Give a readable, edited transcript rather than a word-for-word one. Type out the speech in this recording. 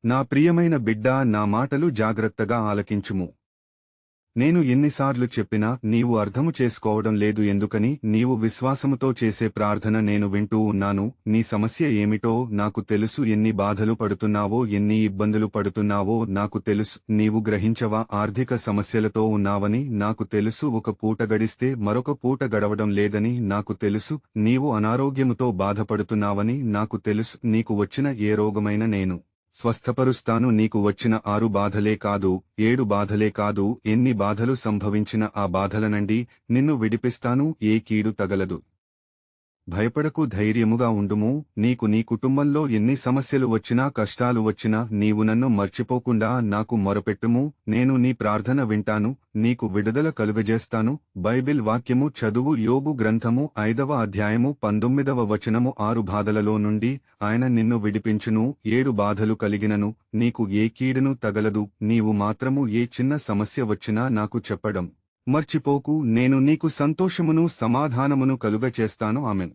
నా ప్రియమైన బిడ్డా, నా మాటలు జాగ్రత్తగా ఆలకించుము. నేను ఎన్నిసార్లు చెప్పినా నీవు అర్థము చేసుకోవడం లేదు ఎందుకని? నీవు విశ్వాసముతో చేసే ప్రార్థన నేను వింటూ ఉన్నాను. నీ సమస్య ఏమిటో నాకు తెలుసు. ఎన్ని బాధలు పడుతున్నావో, ఎన్ని ఇబ్బందులు పడుతున్నావో నాకు తెలుసు. నీవు గ్రహించవా? ఆర్థిక సమస్యలతో ఉన్నావని నాకు తెలుసు. ఒక పూట గడిస్తే మరొక పూట గడవడం లేదని నాకు తెలుసు. నీవు అనారోగ్యముతో బాధపడుతున్నావని నాకు తెలుసు. నీకు వచ్చిన ఏ రోగమైనా నేను స్వస్థపరుస్తాను. నీకు వచ్చిన 6 బాధలే కాదు, 7 బాధలే కాదు, ఎన్ని బాధలు సంభవించిన ఆ బాధల నుండి నిన్ను విడిపిస్తాను. ఏ కీడు తగలదు. భయపడకు, ధైర్యముగా ఉండుము. నీకు నీ కుటుంబంలో ఎన్ని సమస్యలు వచ్చినా, కష్టాలు వచ్చినా నీవు నన్ను మర్చిపోకుండా నాకు మొరపెట్టుము. నేను నీ ప్రార్థన వింటాను, నీకు విడుదల కలుగజేస్తాను. బైబిల్ వాక్యము చదువు. యోబు గ్రంథము 5వ అధ్యాయము 19వ వచనము. 6 బాధలలో నుండి ఆయన నిన్ను విడిపించును. 7 బాధలు కలిగినను నీకు ఏ కీడును తగలదు. నీవు మాత్రము ఏ చిన్న సమస్య వచ్చినా నాకు చెప్పడం మర్చిపోకు. నేను నీకు సంతోషమును సమాధానమును కలుగచేస్తాను. ఆమెన్.